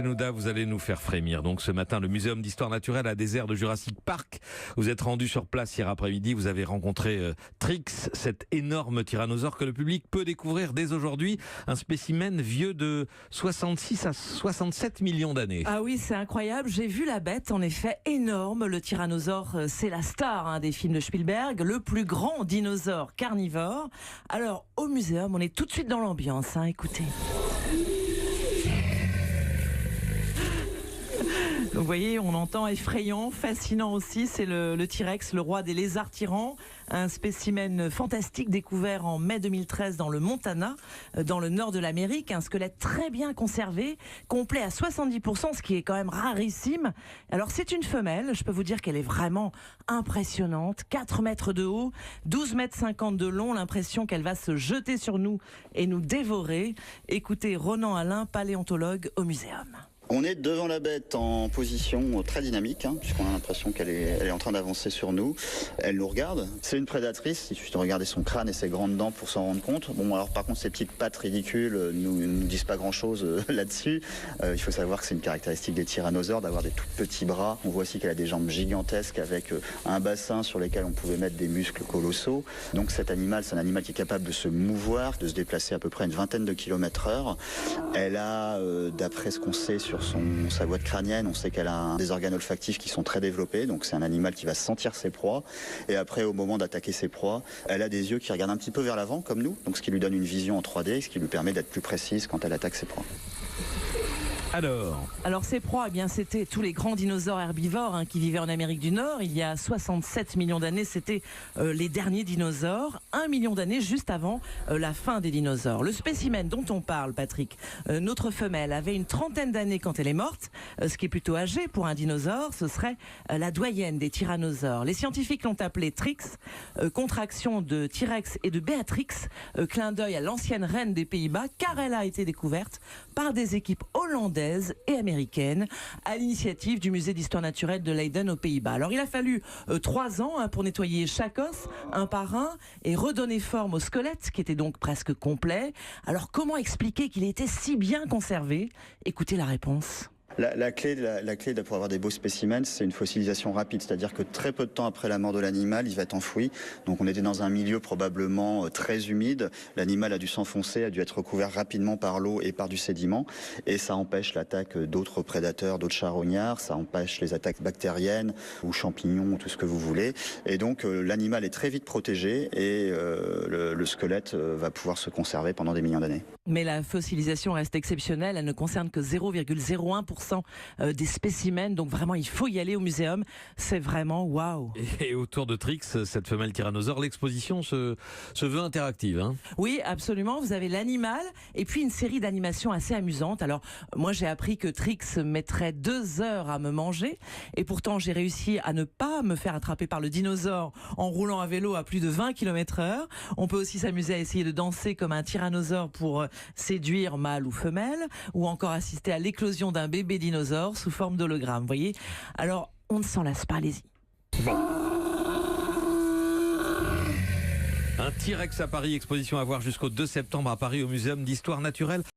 Nouda, vous allez nous faire frémir. Donc ce matin, le Muséum d'Histoire Naturelle à des aires de Jurassic Park. Vous êtes rendu sur place hier après-midi. Vous avez rencontré Trix, cet énorme tyrannosaure que le public peut découvrir dès aujourd'hui. Un spécimen vieux de 66 à 67 millions d'années. Ah oui, c'est incroyable. J'ai vu la bête, en effet, énorme. Le tyrannosaure, c'est la star des films de Spielberg, le plus grand dinosaure carnivore. Alors, au muséum, on est tout de suite dans l'ambiance. Écoutez. Vous voyez, on entend effrayant, fascinant aussi, c'est le T-Rex, le roi des lézards tyrans, un spécimen fantastique découvert en mai 2013 dans le Montana, dans le nord de l'Amérique, un squelette très bien conservé, complet à 70%, ce qui est quand même rarissime. Alors c'est une femelle, je peux vous dire qu'elle est vraiment impressionnante, 4 mètres de haut, 12 mètres 50 de long, l'impression qu'elle va se jeter sur nous et nous dévorer. Écoutez Ronan Alain, paléontologue au muséum. On est devant la bête en position très dynamique, puisqu'on a l'impression qu'elle est en train d'avancer sur nous. Elle nous regarde. C'est une prédatrice, il suffit de regarder son crâne et ses grandes dents pour s'en rendre compte. Bon, alors par contre, ces petites pattes ridicules nous disent pas grand-chose là-dessus. Il faut savoir que c'est une caractéristique des tyrannosaures d'avoir des tout petits bras. On voit aussi qu'elle a des jambes gigantesques avec un bassin sur lequel on pouvait mettre des muscles colossaux. Donc cet animal, c'est un animal qui est capable de se mouvoir, de se déplacer à peu près une vingtaine de kilomètres/heure. Elle a, d'après ce qu'on sait sur sa boîte crânienne, on sait qu'elle a des organes olfactifs qui sont très développés, donc c'est un animal qui va sentir ses proies, et après au moment d'attaquer ses proies, elle a des yeux qui regardent un petit peu vers l'avant comme nous, donc ce qui lui donne une vision en 3D, ce qui lui permet d'être plus précise quand elle attaque ses proies. Alors ces proies, eh bien c'était tous les grands dinosaures herbivores qui vivaient en Amérique du Nord. Il y a 67 millions d'années, c'était les derniers dinosaures. 1 million d'années juste avant la fin des dinosaures. Le spécimen dont on parle, Patrick, notre femelle avait une trentaine d'années quand elle est morte, ce qui est plutôt âgé pour un dinosaure. Ce serait la doyenne des tyrannosaures. Les scientifiques l'ont appelée Trix, contraction de T-Rex et de Béatrix, clin d'œil à l'ancienne reine des Pays-Bas, car elle a été découverte par des équipes hollandaises et américaine à l'initiative du musée d'histoire naturelle de Leiden aux Pays-Bas. Alors il a fallu 3 ans pour nettoyer chaque os un par un et redonner forme au squelette qui était donc presque complet. Alors comment expliquer qu'il était si bien conservé? Écoutez la réponse. La clé pour avoir des beaux spécimens, c'est une fossilisation rapide, c'est-à-dire que très peu de temps après la mort de l'animal, il va être enfoui. Donc on était dans un milieu probablement très humide. L'animal a dû s'enfoncer, a dû être recouvert rapidement par l'eau et par du sédiment. Et ça empêche l'attaque d'autres prédateurs, d'autres charognards. Ça empêche les attaques bactériennes ou champignons, ou tout ce que vous voulez. Et donc l'animal est très vite protégé et le squelette va pouvoir se conserver pendant des millions d'années. Mais la fossilisation reste exceptionnelle. Elle ne concerne que 0,01% des spécimens. Donc vraiment, il faut y aller au muséum. C'est vraiment waouh. Et autour de Trix, cette femelle tyrannosaure, l'exposition se veut interactive. Oui, absolument. Vous avez l'animal et puis une série d'animations assez amusantes. Alors, moi, j'ai appris que Trix mettrait 2 heures à me manger. Et pourtant, j'ai réussi à ne pas me faire attraper par le dinosaure en roulant à vélo à plus de 20 km/h. On peut aussi s'amuser à essayer de danser comme un tyrannosaure pour séduire mâle ou femelle, ou encore assister à l'éclosion d'un bébé dinosaure sous forme d'hologramme. Vous voyez ? Alors, on ne s'en lasse pas, allez-y. Un T-Rex à Paris, exposition à voir jusqu'au 2 septembre à Paris au Muséum d'Histoire Naturelle.